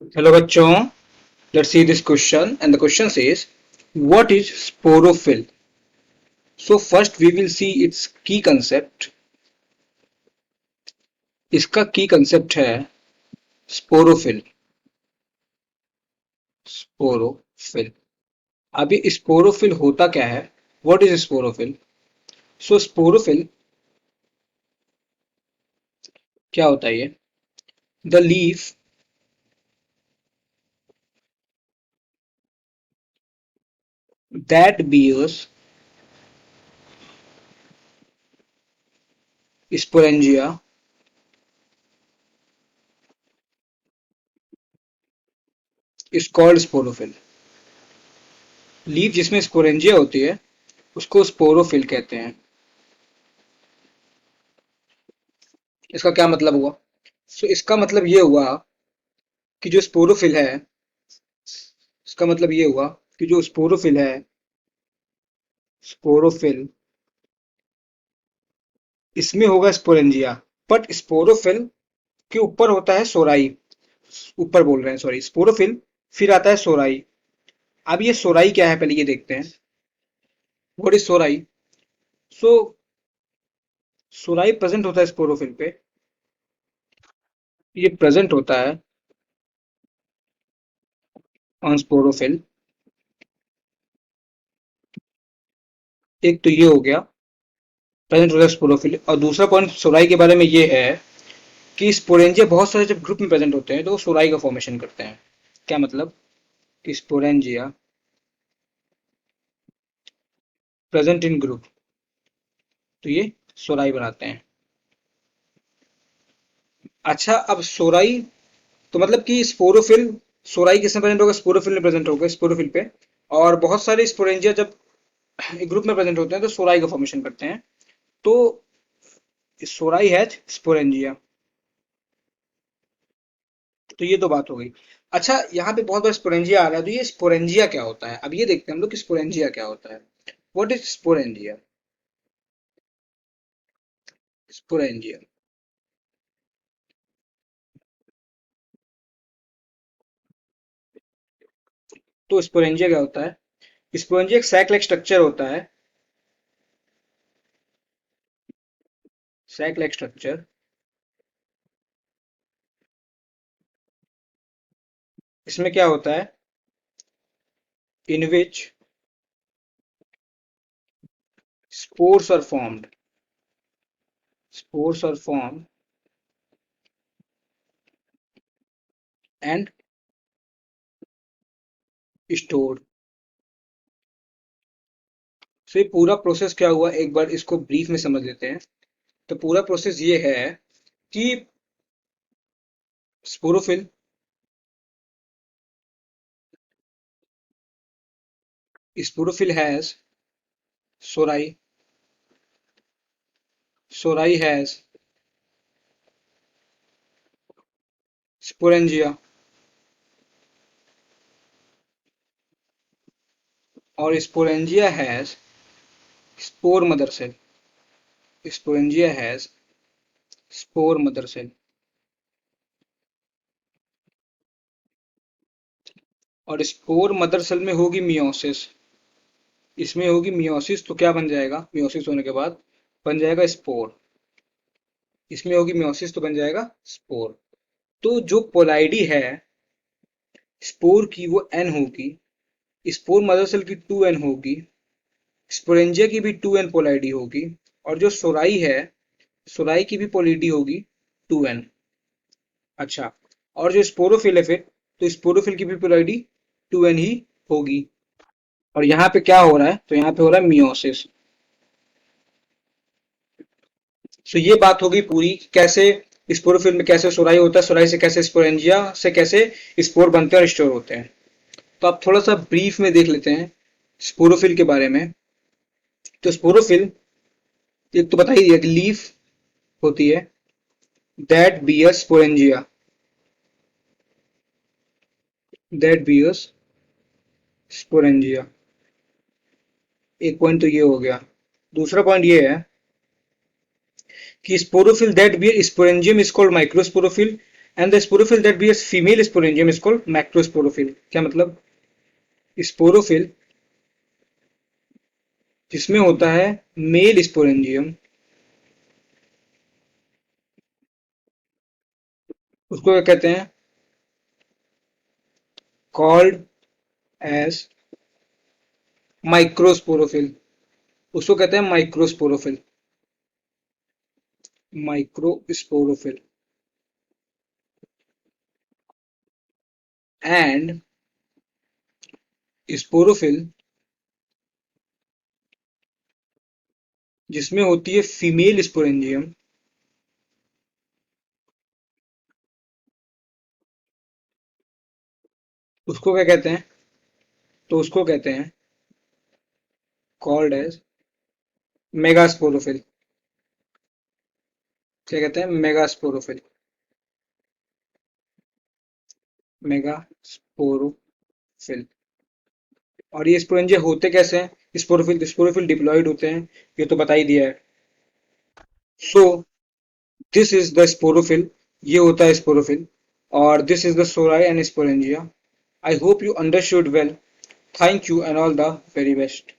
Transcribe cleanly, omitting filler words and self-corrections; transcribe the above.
Hello bachon, let's see this question and the question says what is sporophyll? So first we will see its key concept. इसका key concept है sporophyll. Sporophyll. अभी sporophyll होता क्या है? What is sporophyll? So sporophyll क्या होता है ये? The leaf that bears sporangia is called sporophyll. Leaf जिसमें स्पोरेंजिया होती है उसको स्पोरोफिल कहते हैं. इसका क्या मतलब हुआ? इसका मतलब ये हुआ कि जो स्पोरोफिल है इसका मतलब ये हुआ कि जो स्पोरोफिल इसमें होगा स्पोरेंजिया, बट स्पोरोफिल के ऊपर होता है सोराई. ऊपर बोल रहे हैं, सॉरी, स्पोरोफिल फिर आता है सोराई. अब ये सोराई क्या है पहले ये देखते हैं. What is सोराई? सो सोराई प्रेजेंट होता है स्पोरोफिल पे. ये प्रेजेंट होता है ऑन स्पोरोफिल. एक तो ये हो गया, प्रेजेंट होता है स्पोरोफिल. और दूसरा पॉइंट सोराई के बारे में ये है कि स्पोरेंजिया बहुत सारे जब ग्रुप में प्रेजेंट होते हैं तो वो सोराई का फॉर्मेशन करते हैं. क्या मतलब? कि स्पोरेंजिया प्रेजेंट इन ग्रुप तो ये सोराई बनाते हैं. अच्छा, अब सोराई तो मतलब कि स्पोरोफिल, सोराई किसमें प्रेजेंट होगा? स्पोरोफिल में प्रेजेंट होगा, स्पोरोफिल पे. और बहुत सारे स्पोरेंजिया जब एक ग्रुप में प्रेजेंट होते हैं तो सोराई का फॉर्मेशन करते हैं. तो सोराई हैज स्पोरेंजिया. तो ये तो बात हो गई. अच्छा, यहाँ पे बहुत बार स्पोरेंजिया आ रहा है, तो ये स्पोरेंजिया क्या होता है? अब ये देखते हैं हम लोग कि स्पोरेंजिया क्या होता है. What is sporangia? स्पोरेंजिया. तो स्पोरेंजिया क्या होता है? स्पोरेंजिया एक सैक लाइक स्ट्रक्चर होता है. Sac like structure. इसमें क्या होता है? इन विच spores are formed. Spores are formed and stored. ये पूरा प्रोसेस क्या हुआ, एक बार इसको ब्रीफ में समझ लेते हैं. तो पूरा प्रोसेस ये है कि sporophyll sporophyll has sori. Sori has sporangia. और sporangia has spore mother cell. Sporangia has spore mother cell. और स्पोर मदर सेल में होगी मियोसिस. इसमें होगी मियोसिस तो क्या बन जाएगा? मियोसिस होने के बाद बन जाएगा स्पोर. इसमें होगी मियोसिस तो बन जाएगा स्पोर. तो जो पोलाइडी है स्पोर की वो एन होगी. स्पोर मदर सेल की 2n होगी. स्पोरेंजिया की भी 2n पोलाइडी होगी. और जो सोराई है, सोराई की भी पोलिडी होगी 2n. अच्छा, और जो स्पोरोफिल है फिर, तो स्पोरोफिल की भी पोलाइडी 2n ही होगी. और यहाँ पे क्या हो रहा है? तो यहाँ पे हो रहा है मियोसिस. तो ये बात होगी पूरी कैसे स्पोरोफिल में कैसे सोराई होता है, सोराई से कैसे स्पोरेंजिया से कैसे स्पोर बनते हैं और स्टोर होते हैं. तो आप थोड़ा सा ब्रीफ में देख लेते हैं स्पोरोफिल के बारे में. तो स्पोरोफिल एक तो बता ही दिया कि लीफ होती है that bears sporangia. That bears sporangia. एक पॉइंट तो ये हो गया. दूसरा पॉइंट ये है कि sporophyll that bear sporangium is called microsporophyll. And the sporophyll that bears female sporangium is called macrosporophyll. क्या मतलब? स्पोरोफिल जिसमें होता है मेल स्पोरेंजियम, उसको क्या कहते हैं? Called as microsporophyll. उसको कहते हैं माइक्रोस्पोरोफिल। माइक्रोस्पोरोफिल। एंड स्पोरोफिल जिसमें होती है फीमेल स्पोरेंजियम, उसको क्या कहते हैं? तो उसको कहते हैं कॉल्ड एज मेगास्पोरोफिल। क्या कहते हैं? मेगास्पोरोफिल। मेगास्पोरोफिल। और ये स्पोरेंजिया होते कैसे हैं? स्पोरोफिल डिप्लॉयड होते हैं, ये तो बता ही दिया है। So this is the sporophyll. ये होता है स्पोरोफिल। और this is the सोराई and sporangia. I hope you understood well. Thank you and all the very best.